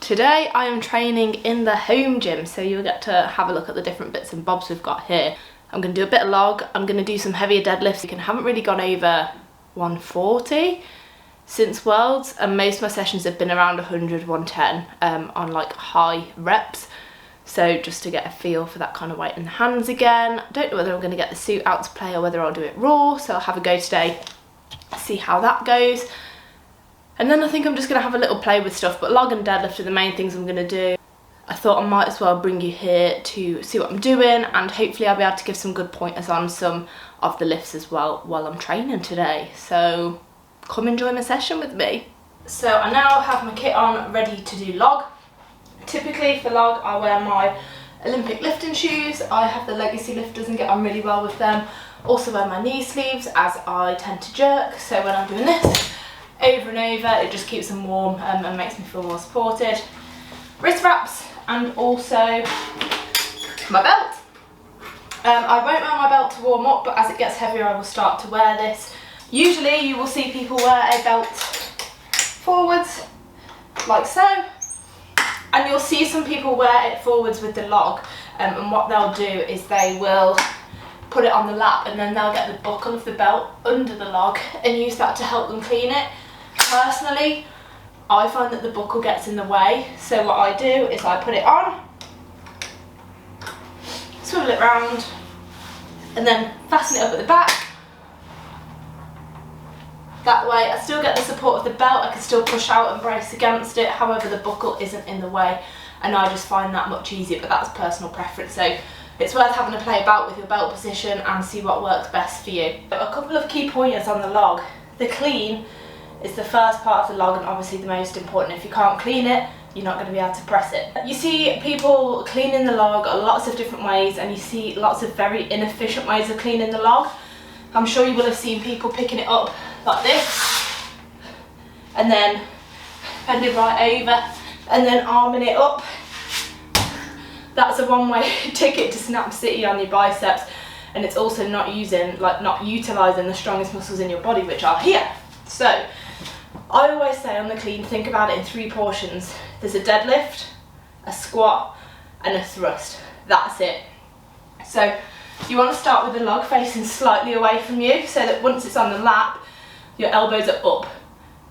Today I am training in the home gym, so you'll get to have a look at the different bits and bobs we've got here. I'm going to do a bit of log, I'm going to do some heavier deadlifts. I haven't really gone over 140 since Worlds, and most of my sessions have been around 100, 110 on like high reps. So just to get a feel for that kind of weight in the hands again. I don't know whether I'm going to get the suit out to play or whether I'll do it raw, so I'll have a go today, see how that goes. And then I think I'm just going to have a little play with stuff, but log and deadlift are the main things I'm going to do. I thought I might as well bring you here to see what I'm doing, and hopefully I'll be able to give some good pointers on some of the lifts as well while I'm training today. So come enjoy my session with me. So I now have my kit on, ready to do log. Typically for log I wear my Olympic lifting shoes. I have the Legacy lifters and get on really well with them. Also wear my knee sleeves as I tend to jerk, so when I'm doing this over and over it just keeps them warm and makes me feel more supported. Wrist wraps and also my belt. I won't wear my belt to warm up, but as it gets heavier I will start to wear this. Usually you will see people wear a belt forwards like so, and you'll see some people wear it forwards with the log, and what they'll do is they will put it on the lap and then they'll get the buckle of the belt under the log and use that to help them clean it. Personally, I find that the buckle gets in the way, so what I do is I put it on, swivel it round, and then fasten it up at the back. That way I still get the support of the belt, I can still push out and brace against it, however the buckle isn't in the way, and I just find that much easier, but that's personal preference, so it's worth having to play about with your belt position and see what works best for you. A couple of key pointers on the log. The clean is the first part of the log and obviously the most important. If you can't clean it, you're not going to be able to press it. You see people cleaning the log lots of different ways, and you see lots of very inefficient ways of cleaning the log. I'm sure you will have seen people picking it up like this and then bending right over and then arming it up. That's a one-way ticket to Snap City on your biceps, and it's also not utilising the strongest muscles in your body, which are here. So I always say on the clean, think about it in three portions. There's a deadlift, a squat and a thrust. That's it. So you want to start with the log facing slightly away from you, so that once it's on the lap your elbows are up.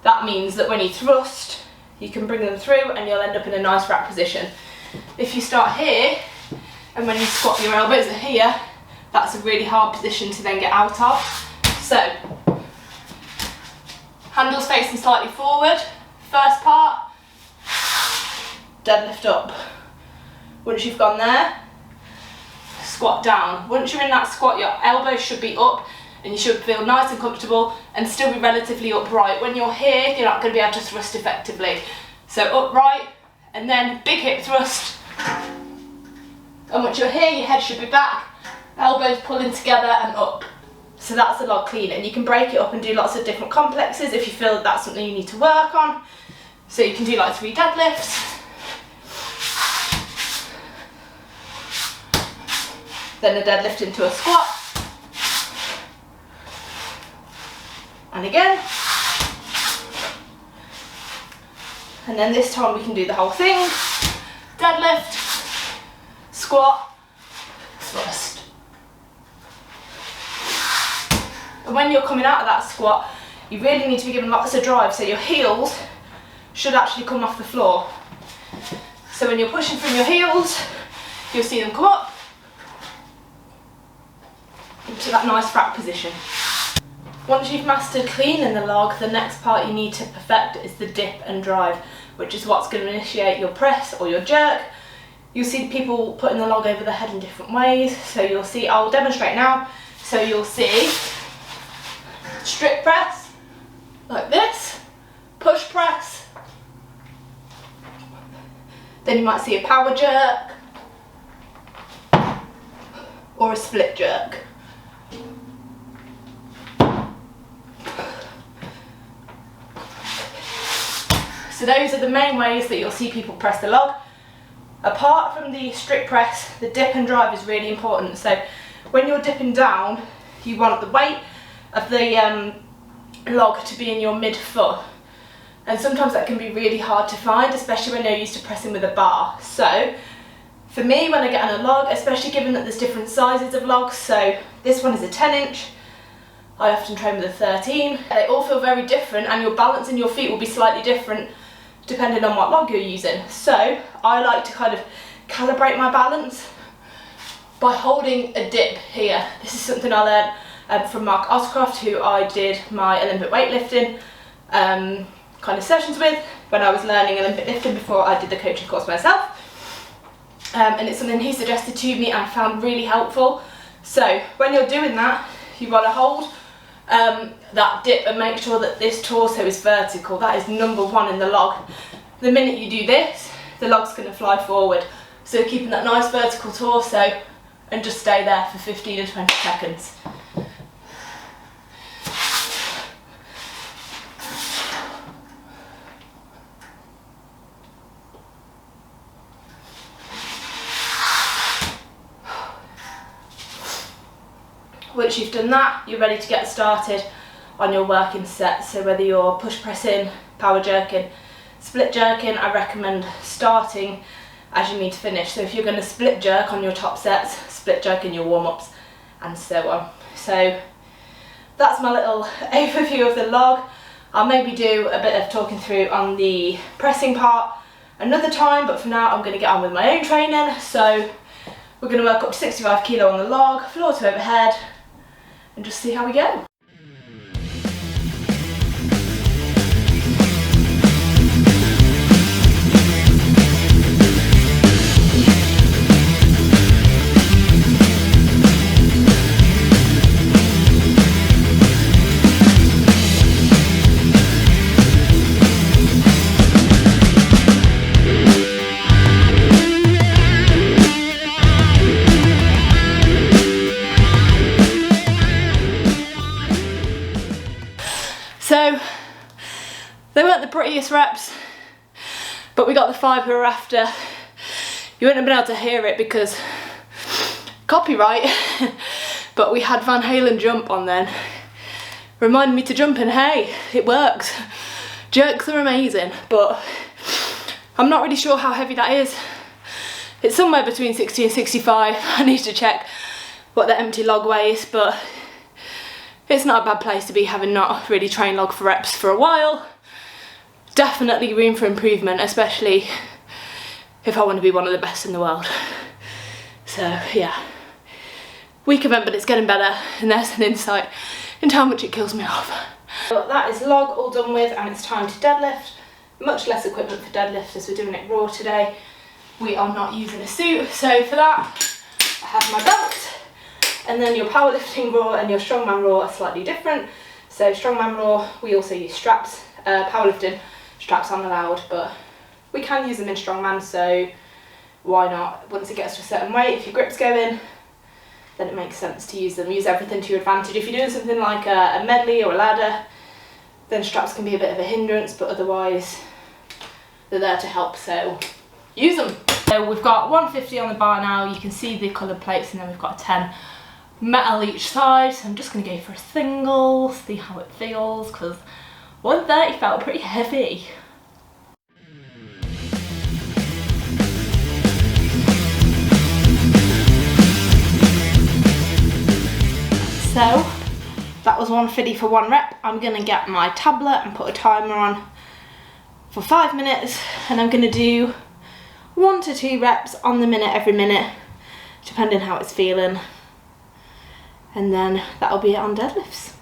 That means that when you thrust you can bring them through and you'll end up in a nice rack position. If you start here and when you squat your elbows are here, that's a really hard position to then get out of. So handles facing slightly forward, first part, deadlift up. Once you've gone there, squat down. Once you're in that squat, your elbows should be up and you should feel nice and comfortable and still be relatively upright. When you're here, you're not going to be able to thrust effectively. So upright and then big hip thrust. And once you're here, your head should be back, elbows pulling together and up. So that's the log clean, and you can break it up and do lots of different complexes if you feel that that's something you need to work on. So you can do like 3 deadlifts, then a deadlift into a squat, and again, and then this time we can do the whole thing, deadlift, squat, thrust. And when you're coming out of that squat, you really need to be given lots of drive, so your heels should actually come off the floor. So when you're pushing from your heels, you'll see them come up into that nice rack position. Once you've mastered cleaning the log, the next part you need to perfect is the dip and drive, which is what's going to initiate your press or your jerk. You'll see people putting the log over the head in different ways, so you'll see, I'll demonstrate now, so you'll see strict press, like this, push press, then you might see a power jerk, or a split jerk. So those are the main ways that you'll see people press the log. Apart from the strict press, the dip and drive is really important. So when you're dipping down, you want the weight of the log to be in your mid foot. and sometimes that can be really hard to find, especially when you're used to pressing with a bar. So for me, when I get on a log, especially given that there's different sizes of logs, so this one is a 10-inch, I often train with a 13. They all feel very different, and your balance in your feet will be slightly different depending on what log you're using. So I like to kind of calibrate my balance by holding a dip here. This is something I learned from Mark Oscroft, who I did my Olympic weightlifting kind of sessions with when I was learning Olympic lifting before I did the coaching course myself. And it's something he suggested to me and I found really helpful. So when you're doing that, you want to hold that dip and make sure that this torso is vertical. That is number one in the log. The minute you do this, the log's going to fly forward. So keeping that nice vertical torso and just stay there for 15 to 20 seconds. Once you've done that, you're ready to get started on your working set. So whether you're push pressing, power jerking, split jerking, I recommend starting as you need to finish. So if you're going to split jerk on your top sets, split jerk in your warm-ups, and so on. So that's my little overview of the log. I'll maybe do a bit of talking through on the pressing part another time, but for now I'm going to get on with my own training. So we're going to work up to 65 kilo on the log, floor to overhead, and just see how we go. So they weren't the prettiest reps, but we got the 5 we were after. You wouldn't have been able to hear it because copyright, but we had Van Halen jump on then. Reminded me to jump, and hey, it works. Jerks are amazing, but I'm not really sure how heavy that is. It's somewhere between 60 and 65. I need to check what the empty log weighs, but it's not a bad place to be, having not really trained log for reps for a while. Definitely room for improvement, especially if I want to be one of the best in the world. So yeah, weak event, but it's getting better, and there's an insight into how much it kills me off. But that is log all done with, and it's time to deadlift. Much less equipment for deadlift as we're doing it raw today. We are not using a suit, so for that I have my belt. And then your powerlifting raw and your strongman raw are slightly different. So strongman raw, we also use straps. Powerlifting, straps aren't allowed, but we can use them in strongman, so why not? Once it gets to a certain weight, if your grip's going, then it makes sense to use them. Use everything to your advantage. If you're doing something like a medley or a ladder, then straps can be a bit of a hindrance, but otherwise they're there to help, so use them. So we've got 150 on the bar now. You can see the coloured plates, and then we've got a 10 metal each side. So I'm just going to go for a single, see how it feels, because 130 felt pretty heavy. So that was 150 for 1 rep. I'm going to get my tablet and put a timer on for 5 minutes, and I'm going to do 1 to 2 reps on the minute every minute, depending how it's feeling. And then that'll be it on deadlifts.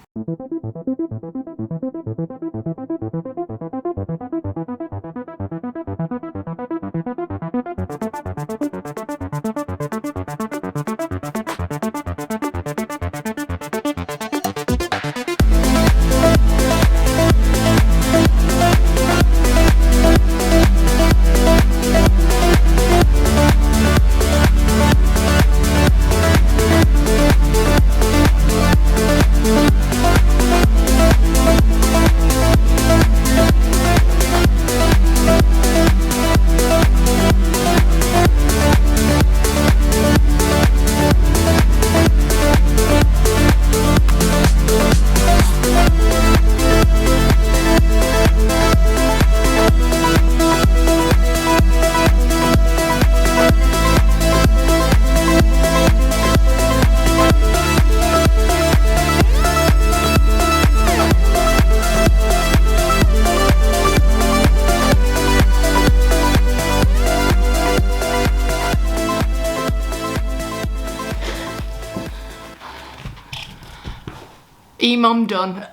EMOM done.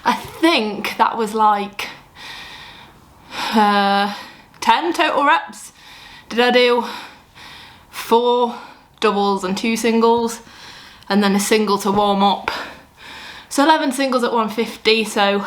I think that was like 10 total reps. Did I do 4 doubles and 2 singles, and then a single to warm up? So 11 singles at 150, so